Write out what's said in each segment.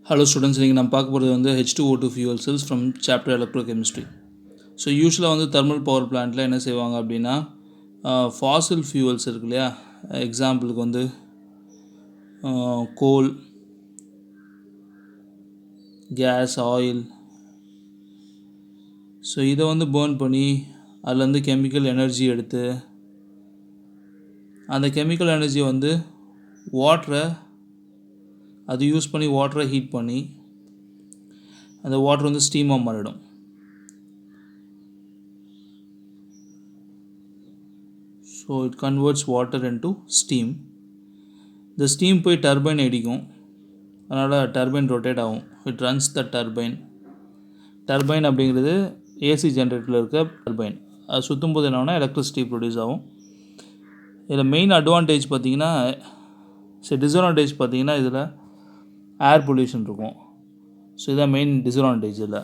Hello students, இன்றைக்கி நம்ம பார்க்க போகிறது வந்து H2O2 fuel cells from chapter electrochemistry. So யூஸ்வலாக வந்து தெர்மல் பவர் பிளான்ட்டில் என்ன செய்வாங்க அப்படின்னா ஃபாசில் ஃபியூவல்ஸ் இருக்கு இல்லையா, எக்ஸாம்பிளுக்கு வந்து கோல், கேஸ், ஆயில். ஸோ இதை வந்து பேர்ன் பண்ணி அதுலேருந்து கெமிக்கல் எனர்ஜி எடுத்து அந்த கெமிக்கல் எனர்ஜியை வந்து வாட்டரை அது யூஸ் பண்ணி வாட்டரை ஹீட் பண்ணி அந்த வாட்டர் வந்து ஸ்டீமாக மாறிடும். So it converts water into steam. இந்த ஸ்டீம் போய் டர்பைன் அடிக்கும், அதனால் டர்பைன் ரொட்டேட் ஆகும். It runs the turbine. Turbine அப்படிங்கிறது ஏசி ஜென்ரேட்டரில் இருக்க டர்பைன். அது சுற்றும் போது என்னன்னா எலக்ட்ரிசிட்டி ப்ரொடியூஸ் ஆகும். இதில் மெயின் அட்வான்டேஜ் பார்த்திங்கன்னா, டிஸ்அட்வான்டேஜ் பார்த்திங்கன்னா இதில் ஏர் பொல்யூஷன் இருக்கும். ஸோ இதான் மெயின் டிஸ்அட்வான்டேஜ். இதில்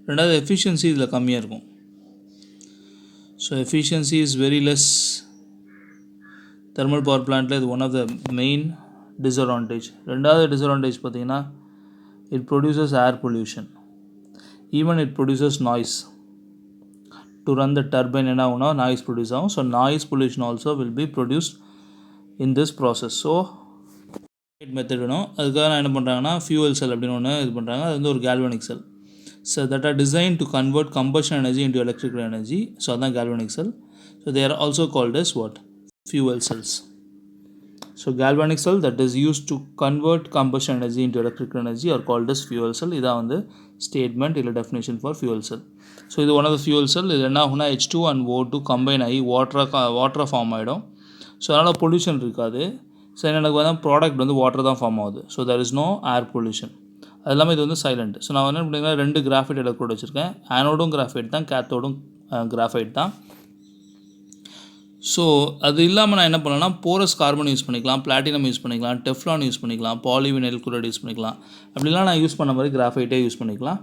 ரெண்டாவது எஃபிஷியன்சி இதில் கம்மியாக இருக்கும். So efficiency is very less. Thermal power பிளான்ட்டில் இது one of the main disadvantage. ரெண்டாவது டிஸ்அட்வான்டேஜ் பார்த்திங்கன்னா it produces air pollution. Even it produces noise. To run the turbine என்ன ஆகும்னா நாய்ஸ் ப்ரொடியூஸ் ஆகும். So noise pollution also will be produced in this process. So method வேணும். அதுக்காக நான் என்ன பண்ணுறாங்கன்னா ஃபியூவல் செல் அப்படின்னு ஒன்று இது பண்ணுறாங்க. அது வந்து ஒரு galvanic sell. So that R design to convert combustion energy into electrical energy. So அதான் galvanic cell. So they are also called as what? Fuel cells. So galvanic cell that is used to convert combustion energy into electrical energy are called as fuel cell. இதான் வந்து statement இல்லை definition for fuel cell. So இது one of the fuel cell. இது என்ன ஆகுனா H2 and O2 combine ஆகி வாட்டராக form ஆகிடும். So அதனால் பொல்யூஷன் இருக்காது. ஸோ எனக்கு வந்து ப்ராடக்ட் வந்து வாட்டர் தான் ஃபார்ம் ஆகுது. So there is no air pollution. அது எல்லாமே இது வந்து சைலண்ட். ஸோ நான் என்ன பண்ணிங்கன்னா ரெண்டு கிராஃபைட் எலக்ட்ரோடு வச்சுருக்கேன். ஆனோடும் கிராஃபைட் தான், கேத்தோடும் கிராஃபைட் தான். ஸோ அது இல்லாமல் நான் என்ன பண்ணேன்னா போரஸ் கார்பன் யூஸ் பண்ணிக்கலாம், பிளாட்டினம் யூஸ் பண்ணிக்கலாம், டெஃப்லான் யூஸ் பண்ணிக்கலாம், பாலிவினைல் குளோரைடு யூஸ் பண்ணிக்கலாம். அப்படிலாம் நான் யூஸ் பண்ண மாதிரி கிராஃபைட்டே யூஸ் பண்ணிக்கலாம்.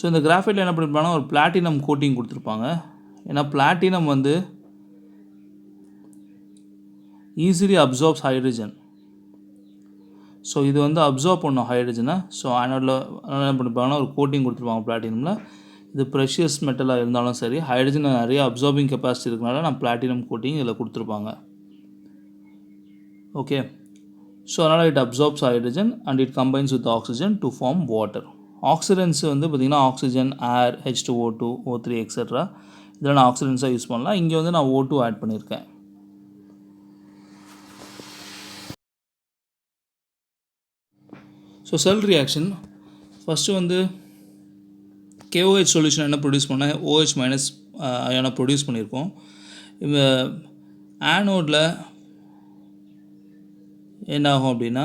ஸோ இந்த கிராஃபைட்டில் என்ன பண்ணிருப்பாங்கன்னா ஒரு பிளாட்டினம் கோட்டிங் கொடுத்துருப்பாங்க. ஏன்னா பிளாட்டினம் வந்து ஈஸிலி அப்சார்ப்ஸ் ஹைட்ரஜன். ஸோ இது வந்து அப்சார்ப் பண்ணும் ஹைட்ரஜனை. ஸோ ஆனோடில் என்ன பண்ணிருப்பாங்கன்னா ஒரு கோட்டிங் கொடுத்துருப்பாங்க பிளாட்டினமில். இது ப்ரெஷியஸ் மெட்டலாக இருந்தாலும் சரி, ஹைட்ரஜன் நிறைய அப்சார்பிங் கெப்பாசிட்டி இருக்கனால நான் பிளாட்டினம் கோட்டிங் இதில் கொடுத்துருப்பாங்க. ஓகே. ஸோ அதனால் it absorbs hydrogen and it combines with oxygen to form water. Oxidants வந்து பார்த்திங்கன்னா ஆக்சிஜன், ஏர், H2O2, O3 எக்ஸெட்ரா. இதில் நான் ஆக்சிடென்ட்ஸாக யூஸ் பண்ணலாம். இங்கே வந்து நான் O2 ஆட் பண்ணியிருக்கேன். ஸோ செல் ரியாக்ஷன் ஃபஸ்ட்டு வந்து KOH சொல்யூஷன் என்ன ப்ரொடியூஸ் பண்ணால் OH மைனஸ் அயானை ப்ரொடியூஸ் பண்ணியிருக்கோம். இந்த ஆனோடில் என்ன ஆகும் அப்படின்னா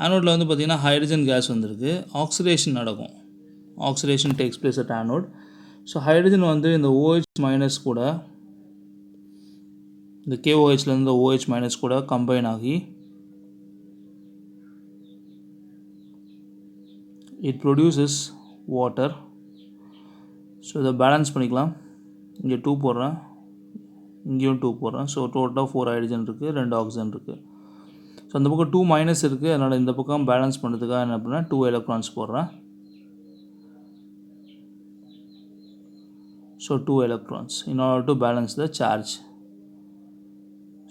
ஆனோடில் வந்து பார்த்திங்கன்னா ஹைட்ரஜன் கேஸ் வந்திருக்கு. ஆக்சிடேஷன் நடக்கும். Oxidation takes place at anode. So hydrogen வந்து இந்த OH மைனஸ் கூட இந்த KOHலேருந்து இந்த OH மைனஸ் கூட கம்பைன் ஆகி it produces water. ஸோ இதை பேலன்ஸ் பண்ணிக்கலாம். இங்கே 2 போடுறேன், இங்கேயும் 2 போடுறேன். ஸோ டோட்டலாக 4 ஹைட்ரஜன் இருக்குது, 2 ஆக்சிஜன் இருக்குது. ஸோ அந்த பக்கம் 2 மைனஸ் இருக்குது. அதனால் இந்த பக்கம் பேலன்ஸ் பண்ணுறதுக்காக என்ன பண்ணேன் 2 எலக்ட்ரான்ஸ் போடுறேன். So 2 electrons in order to balance the charge.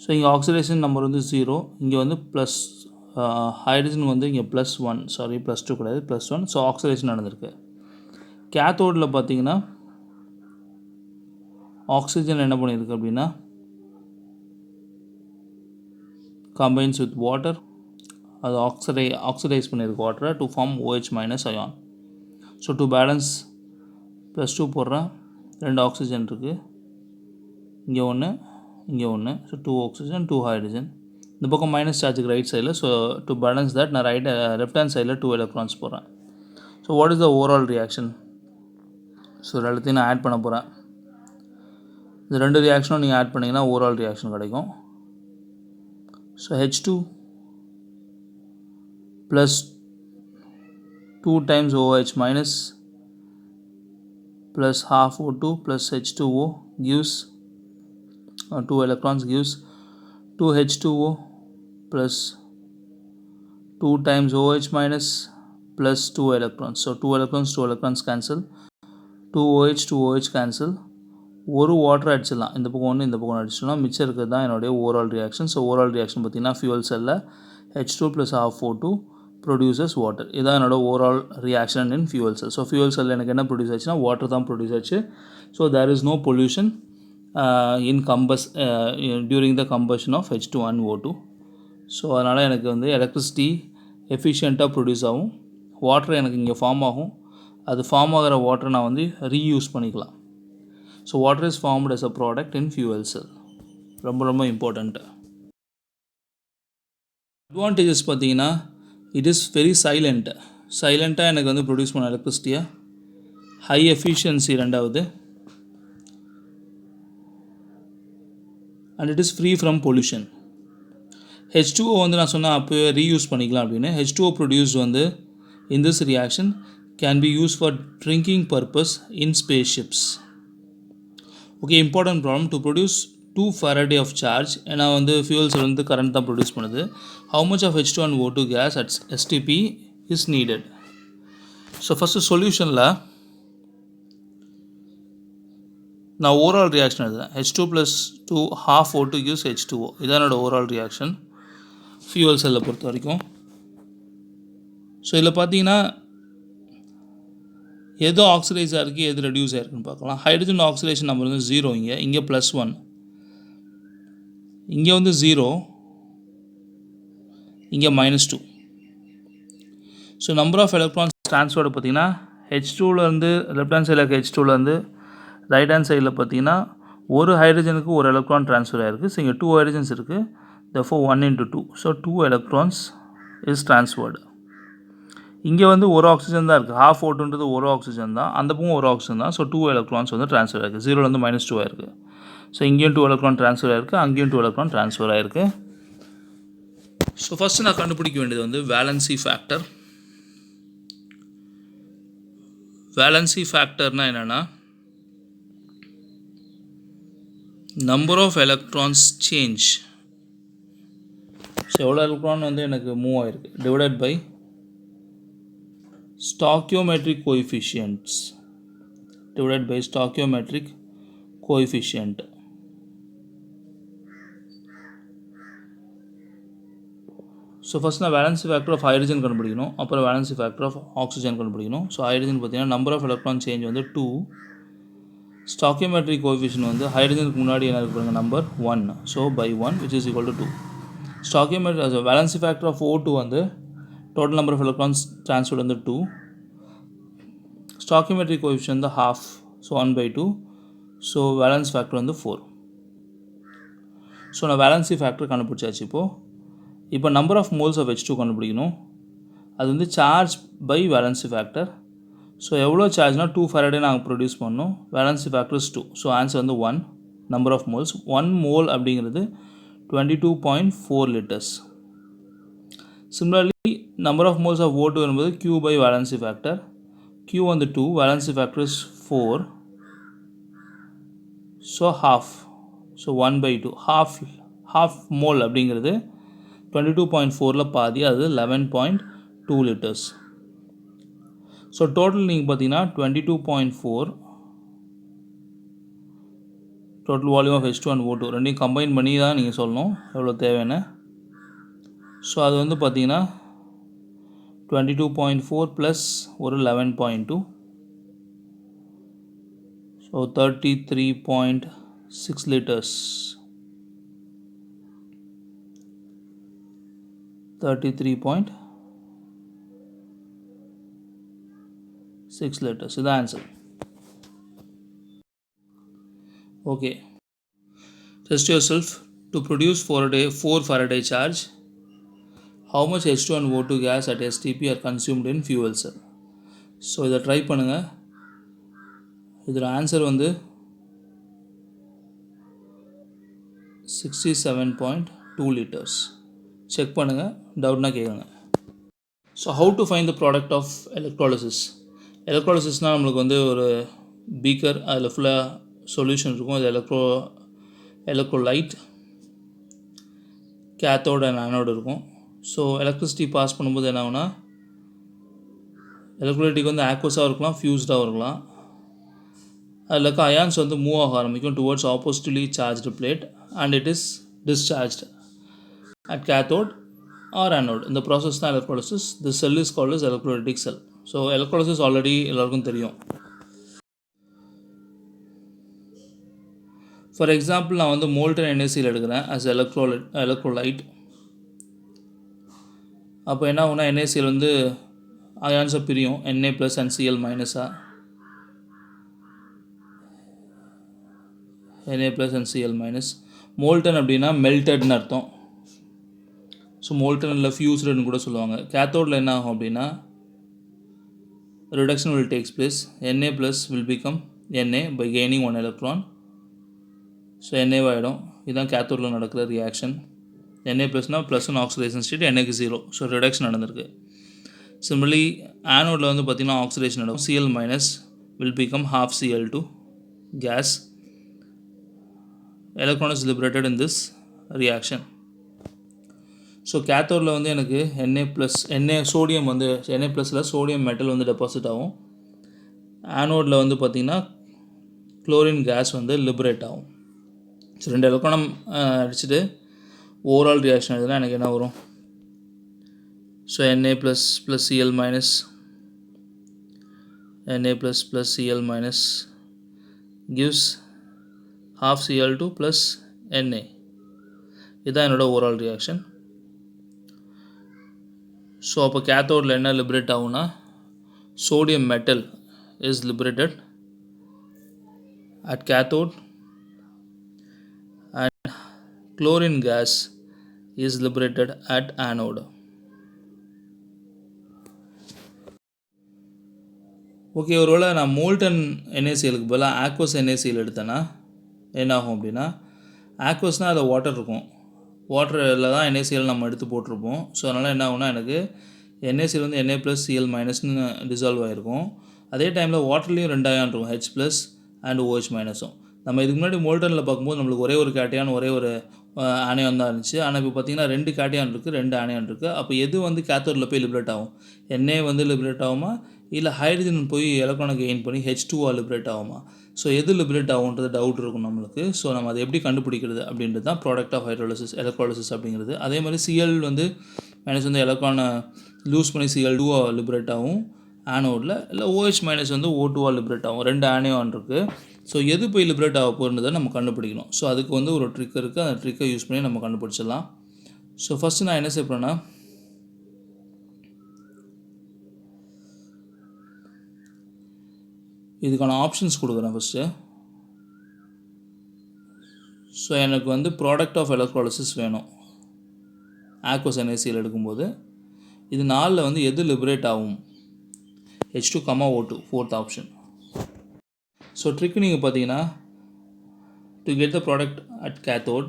So இங்கே ஆக்சிடேஷன் நம்பர் வந்து 0, இங்கே வந்து ப்ளஸ் ஹைட்ரஜன் வந்து இங்கே +1, சாரி +2 கிடையாது, +1. ஸோ ஆக்சிடேஷன் நடந்திருக்கு. கேத்தோடில் பார்த்தீங்கன்னா ஆக்சிஜன் என்ன பண்ணியிருக்கு அப்படின்னா கம்பைன்ஸ் வித் வாட்டர். அது ஆக்சிடைஸ் பண்ணியிருக்கு வாட்டரை to form OH minus ion. So to balance +2 போடுறேன். 2 ஆக்சிஜன் இருக்குது, இங்கே ஒன்று, இங்கே ஒன்று. So 2 oxygen, 2 hydrogen. இந்த பக்கம் மைனஸ் சார்ஜுக்கு ரைட் சைடில். ஸோ டு பேலன்ஸ் தட் நான் லெஃப்ட் ஹேண்ட் சைடில் 2 எலக்ட்ரான்ஸ் போடுறேன். So what is the overall reaction? So எல்லாத்தையும் நான் ஆட் பண்ண போகிறேன். இந்த 2 ரியாக்ஷனும் நீங்கள் ஆட் பண்ணிங்கன்னா ஓவரால் ரியாக்ஷன் கிடைக்கும். So H2 plus 2 times OH minus plus half O2 plus H2O gives 2 electrons gives 2 H2O plus 2 times OH minus plus 2 electrons. So 2 electrons cancel. 2 OH 2 OH cancel. ஒரு water அடிச்சிடலாம், இந்த பக்கம் ஒன்று இந்த பக்கம் அடிச்சிடலாம், மிச்சம் இருக்கிறது தான் என்னுடைய overall reaction. So overall reaction பார்த்திங்கன்னா ஃபியூவல் செல்லில் H2 plus half O2 produces water. இதான் என்னோட overall reaction in fuel cell. So fuel செல்லில் எனக்கு என்ன ப்ரொடியூஸ் ஆச்சுன்னா வாட்டர் தான் ப்ரொடியூஸ் ஆச்சு. So there is no pollution during the combustion of H2 and O2. So அதனால் எனக்கு வந்து எலக்ட்ரிசிட்டி எஃபிஷியண்ட்டாக ப்ரொடியூஸ் ஆகும். வாட்டர் எனக்கு இங்கே ஃபார்ம் ஆகும். அது ஃபார்ம் ஆகிற வாட்டரை நான் வந்து ரீயூஸ் பண்ணிக்கலாம். So water is formed as a product in fuel செல். ரொம்ப இம்பார்ட்டண்ட்டு. அட்வான்டேஜஸ் பார்த்தீங்கன்னா இட் இஸ் வெரி சைலண்ட்டாக எனக்கு வந்து ப்ரொடியூஸ் பண்ண எலக்ட்ரிசிட்டியாக, ஹை எஃபிஷியன்சி ரெண்டாவது, and it is free from pollution. H2O வந்து நான் சொன்னேன் அப்போ ரீயூஸ் பண்ணிக்கலாம் அப்படின்னு. H2O ப்ரொடியூஸ்ட் வந்து in this reaction can be used for drinking purpose in spaceships. Okay, important problem. To produce 2 Faraday of charge, ஏன்னா வந்து fuel cell வந்து current தான் ப்ரொடியூஸ் பண்ணுது. How much of H2 and O2 gas at STP is needed? So first சொல்யூஷனில் நான் overall reaction எழுதுறேன். H2 plus 2 half O2 gives H2O. இதான் என்னோட overall reaction fuel செல்லை பொறுத்த வரைக்கும். ஸோ இதில் பார்த்தீங்கன்னா எது ஆக்சிடைஸ் ஆகிருக்கு எது ரெடியூஸ் ஆகிருக்குன்னு பார்க்கலாம். ஹைட்ரஜன் ஆக்சிடேஷன் நம்பர் வந்து 0, இங்கே +1, இங்கே வந்து 0, இங்கே -2. So number of electrons transferred பார்த்தீங்கன்னா H2லேருந்து லெஃப்ட் ஹேண்ட் சைடில் இருக்க H2லேருந்து ரைட் ஹேண்ட் சைடில் பார்த்தீங்கன்னா ஒரு ஹைட்ரஜனுக்கு ஒரு எலக்ட்ரான் ட்ரான்ஸ்ஃபர் ஆகிருக்கு. ஸோ இங்கே 2 ஹைட்ரஜன்ஸ் இருக்குது. therefore 1 into 2. So 2 electrons is transferred. இங்கே வந்து ஒரு ஆக்சிஜன் தான் இருக்குது. half O2ன்றது ஒரு ஆக்சிஜன் தான், அந்த பக்கம் ஒரு ஆக்சிஜன் தான். ஸோ 2 electrons வந்து ட்ரான்ஸ்ஃபர் ஆகிருக்கு. 0லேருந்து -2 ஆகிருக்கு. ஸோ இங்கேயும் 2 எலக்ட்ரான் ட்ரான்ஸ்ஃபர் ஆகிருக்கு, அங்கேயும் 2 எலக்ட்ரான் ட்ரான்ஸ்ஃபர் ஆகிருக்கு. ஸோ ஃபஸ்ட்டு நான் கண்டுபிடிக்க வேண்டியது வந்து வேலன்சி ஃபேக்டர். வேலன்சி ஃபேக்டர்னால் என்னென்னா number of electrons change. So எவ்வளோ எலக்ட்ரான் வந்து எனக்கு மூவ் ஆகிருக்கு divided by stoichiometric coefficients divided by stoichiometric coefficient. So first நான் வேலன்சி ஃபேக்டர் ஆஃப் ஹைட்ரஜன் கண்டுபிடிக்கணும், அப்புறம் வேலன்சி ஃபேக்டர் ஆஃப் ஆக்சிஜன் கண்டுபிடிக்கணும். ஸோ ஹைட்ரஜன் பார்த்தீங்கன்னா நம்பர் ஆஃப் எலக்ட்ரான் சேஞ்ச் வந்து 2, stoichiometric coefficient வந்து ஹைட்ரஜனுக்கு முன்னாடி என்ன இருக்கு பாருங்க number 1, so by 1 which is equal to 2. stoichiometric valency factor of O2 வந்து total number of electrons transferred வந்து 2, stoichiometric coefficient வந்து half, so 1/2, so valence factor வந்து 4. ஸோ நான் வேலன்சி ஃபேக்டர் கண்டுபிடிச்சாச்சு. இப்போ number of moles of H2 கண்டுபிடிக்கணும். அது வந்து charge by valency factor. So எவ்வளோ சார்ஜ்னால் 2 Faraday நாங்கள் ப்ரொடியூஸ் பண்ணோம். Valency factor is 2. So answer வந்து 1. நம்பர் ஆஃப் மோல்ஸ் 1 மோல் அப்படிங்கிறது 22.4 liters. Similarly, number of moles of O2 என்பது Q by valency factor. Q வந்து 2, valency factor is 4. So half. So 1/2. Half mole அப்படிங்கிறது 22.4ல பாதி, அது 11.2 liters. So total நீங்கள் பார்த்தீங்கன்னா 22.4 total volume of H2 and O2 ரெண்டையும் combine பண்ணி தான் நீங்கள் சொல்லணும் எவ்வளோ தேவைன்னு. ஸோ அது வந்து பார்த்தீங்கன்னா 22.4 ப்ளஸ் ஒரு 11.2, ஸோ 33.6 liters. 33.6 liters. இதுதான் answer. Okay, test yourself. To produce 4 Faraday charge, how much H2 and O2 gas at STP are consumed in fuel cell? So இதை ட்ரை பண்ணுங்கள். இதோட ஆன்சர் வந்து 67.2 liters. செக் பண்ணுங்கள், டவுட்னா கேளுங்க. So how to find the product of electrolysis. எலக்ட்ராலிசிஸ்னால் நம்மளுக்கு வந்து ஒரு பீக்கர், அதில் ஃபுல்லாக சொல்யூஷன் இருக்கும். அது எலக்ட்ரோலைட். கேத்தோட் அண்ட் ஆனோடு இருக்கும். ஸோ எலக்ட்ரிசிட்டி பாஸ் பண்ணும்போது என்ன ஆகுனா எலக்ட்ரோலைட்டிக் வந்து ஆக்வஸாக இருக்கலாம், ஃபியூஸ்டாகவும் இருக்கலாம். அதில் இருக்க அயான்ஸ் வந்து மூவ் ஆக ஆரம்பிக்கும் towards oppositely charged plate and it is discharged at cathode or anode. இந்த ப்ராசஸ் தான் electrolysis. The cell is called as electrolytic cell. So electrolysis already எல்லாருக்கும் தெரியும். ஃபார் எக்ஸாம்பிள் நான் வந்து மோல்டன் NaCl எடுக்கிறேன் as எலக்ட்ரோலைட். அப்போ என்ன ஆகுனா NaCl வந்து அயான்ஸை பிரியும் Na ப்ளஸ் அண்ட் Cl மைனஸாக. Na plus and Cl minus. Molten அப்படின்னா மெல்டட்னு அர்த்தம். ஸோ மோல்டன் இல்லை ஃபியூஸ்டுன்னு கூட சொல்லுவாங்க. கேத்தோடில் என்ன ஆகும் அப்படின்னா reduction will takes place. Na plus will become Na by gaining 1 electron. So Na ஆகிடும். இதுதான் கேத்தோடில் நடக்கிற ரியாக்ஷன். Na ப்ளஸ்னால் ப்ளஸ் ஒன் ஆக்சிடேஷன் ஸ்டேட், Naக்கு 0. ஸோ ரிடக்ஷன் நடந்திருக்கு. சிமிலர்லி ஆனோடில் வந்து பார்த்திங்கன்னா ஆக்சிடேஷன் நடக்கும். Cl minus will become half Cl2 gas. Electron is liberated in this reaction. So கேத்தோடில் வந்து எனக்கு Na சோடியம் வந்து Na ப்ளஸில் சோடியம் மெட்டல் வந்து டெபாசிட் ஆகும். ஆனோடில் வந்து பார்த்திங்கன்னா குளோரின் கேஸ் வந்து லிபரேட் ஆகும். ஸோ 2 எலக்ட்ரானம் அடிச்சுட்டு ஓவரால் ரியாக்ஷன் எழுதுனா எனக்கு என்ன வரும்? So Na plus plus Cl minus Na plus plus Cl minus gives half Cl2 plus Na. இதுதான் என்னோட ஓவரால் ரியாக்ஷன். ஸோ அப்போ கேத்தோடில் என்ன லிபரேட் ஆகும்னா sodium metal is liberated at cathode and chlorine gas is liberated at anode. Okay, ஒருவேளை நான் molten NaClக்கு பதிலாக aqueous NaCl எடுத்தேன்னா என்ன ஆகும் அப்படின்னா, ஆக்வஸ்னால் அதில் வாட்டர் இருக்கும். வாட்டரில் தான் NaCl நம்ம எடுத்து போட்டிருப்போம். ஸோ அதனால் என்ன ஆகும்னா எனக்கு NaCl வந்து Na ப்ளஸ் Cl மைனஸ்னு டிசால்வ் ஆகிருக்கும். அதே டைமில் வாட்டர்லேயும் 2 அயான் இருக்கும், H ப்ளஸ் அண்ட் OH மைனஸும். நம்ம இதுக்கு முன்னாடி மோல்டனில் பார்க்கும்போது நம்மளுக்கு ஒரே ஒரு கேட்டையான் ஒரே ஒரு ஆனியான் தான் இருந்துச்சு. ஆனால் இப்போ பார்த்திங்கன்னா 2 கேட்டையான் இருக்குது, 2 ஆனியான் இருக்குது. அப்போ எது வந்து கேத்தோடில் போய் லிபரேட் ஆகும்? Na வந்து லிபரேட் ஆகுமா, இல்லை ஹைட்ரஜன் போய் எலக்ட்ரானை கெயின் பண்ணி H2 லிபரேட் ஆகுமா? ஸோ எது லிபரேட் ஆகுன்றது டவுட் இருக்கும் நம்மளுக்கு. ஸோ நம்ம அதை எப்படி கண்டுபிடிக்கிறது அப்படின்றது தான் ப்ராடக்ட் ஆஃப் ஹைட்ரோலிசிஸ், எலக்ட்ராலிசிஸ் அப்படிங்கிறது. அதே மாதிரி Cl வந்து மைனஸ் வந்து எலக்ட்ரானை லூஸ் பண்ணி Cl2 லிபரேட் ஆகும் ஆனோடில், இல்லை OH மைனஸ் வந்து O2 லிபரேட் ஆகும். 2 ஆனியான் இருக்குது. ஸோ எது போய் லிபரேட் ஆக போகிறதை நம்ம கண்டுபிடிக்கணும். ஸோ அதுக்கு வந்து ஒரு ட்ரிக் இருக்குது. அந்த ட்ரிக்கை யூஸ் பண்ணி நம்ம கண்டுபிடிச்சிடலாம். ஸோ ஃபஸ்ட்டு நான் என்ன செய்யப்படுறேன்னா, இதுக்கான ஆப்ஷன்ஸ் கொடுக்குறேன் ஃபஸ்ட்டு. ஸோ எனக்கு வந்து ப்ராடக்ட் ஆஃப் எலக்ட்ராலிசிஸ் வேணும் ஆக்வஸ் NaCl எடுக்கும்போது. இது 4ல் வந்து எது லிபரேட் ஆகும்? H2, O2, 4th option. So trick நீங்கள் பார்த்தீங்கன்னா, to get the product at cathode,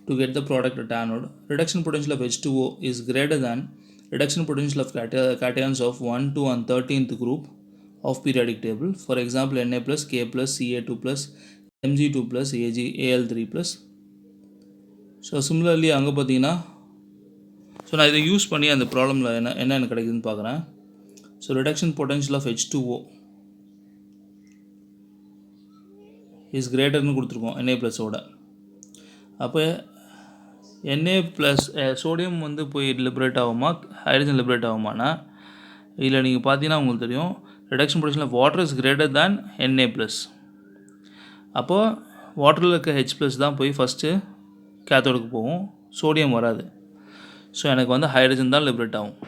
to get the product at anode, reduction potential of H2O is greater than reduction potential of cations of 1, 2 and 13th group of periodic table. For example, Na plus, K plus, Ca2 plus, Mg2 plus, Al3 plus. So similarly அங்கே பார்த்தீங்கன்னா, so நான் இதை use பண்ணி அந்த ப்ராப்ளமில் என்ன எனக்கு கிடைக்குதுன்னு பார்க்குறேன். So reduction potential of H2O is கிரேட்டர்னு கொடுத்துருக்கோம் Na ப்ளஸோட. அப்போ Na ப்ளஸ் சோடியம் வந்து போய் லிபரேட் ஆகுமா, ஹைட்ரஜன் லிபரேட் ஆகுமானா, இல்லை நீங்கள் பார்த்தீங்கன்னா உங்களுக்கு தெரியும் reduction potential of water is greater than Na plus. அப்போது வாட்டரில் இருக்க H ப்ளஸ் தான் போய் ஃபஸ்ட்டு கேத்தோடுக்கு போகும், சோடியம் வராது. ஸோ எனக்கு வந்து ஹைட்ரஜன் தான் லிபரேட் ஆகும்.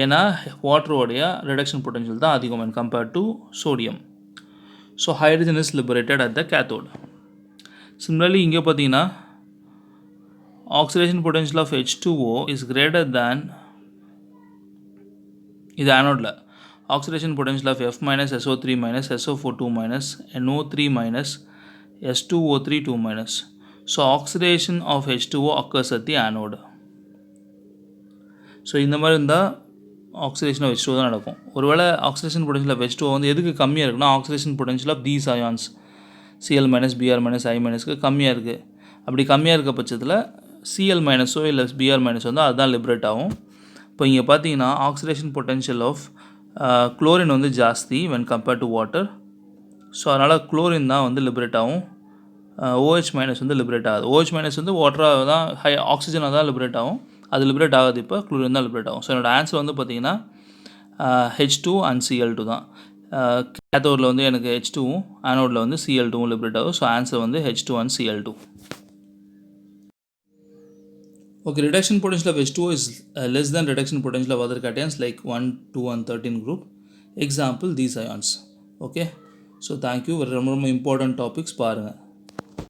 ஏன்னா வாட்டரோடைய ரிடக்ஷன் பொட்டன்ஷியல் தான் அதிகம் when compared to sodium. So hydrogen is liberated at the cathode. Similarly இங்கே பார்த்தீங்கன்னா oxidation potential of H2O is greater than, இது ஆனோடில் oxidation potential of F minus SO3 minus SO4 2 minus NO3 minus S2O3 2 minus. So oxidation of H2O occurs at the anode. So இந்த மாதிரி இருந்தால் oxidation of H2O தான் நடக்கும். ஒருவேளை oxidation potential of H2O வந்து எதுக்கு கம்மியாக இருக்குன்னா, oxidation potential of these ions Cl minus Br minus I மைனஸ்க்கு கம்மியாக இருக்குது. அப்படி கம்மியாக இருக்க பட்சத்தில் சிஎல் மைனஸோ இல்லை பிஆர் மைனஸ் வந்து அதுதான் லிபரேட் ஆகும். இப்போ இங்கே பார்த்தீங்கன்னா ஆக்சிடேஷன் பொட்டென்ஷியல் ஆஃப் குளோரின் வந்து ஜாஸ்தி when compared to water. So அதனால் குளோரின் தான் வந்து லிபரேட் ஆகும். OH மைனஸ் வந்து லிபரேட் ஆகுது. OH மைனஸ் வந்து வாட்டராக தான் ஆக்சிஜனாக தான் லிபரேட் ஆகும். அது லிபரேட் ஆகாது, இப்போ குளோரின் தான் லிபரேட் ஆகும். ஸோ என்னோடய ஆன்சர் வந்து பார்த்திங்கன்னா H2 அண்ட் Cl2 தான். கேத்தோடில் வந்து எனக்கு H2வும் ஆனோடில் வந்து Cl2வும் லிபரேட் ஆகும். ஸோ ஆன்சர் வந்து H2 and Cl2. Okay, reduction potential of H2O is less than reduction potential of other cations like 1, 2 and 13 group. Example, these ions. Okay, so thank you. ரொம்ப important topics பாருங்கள்.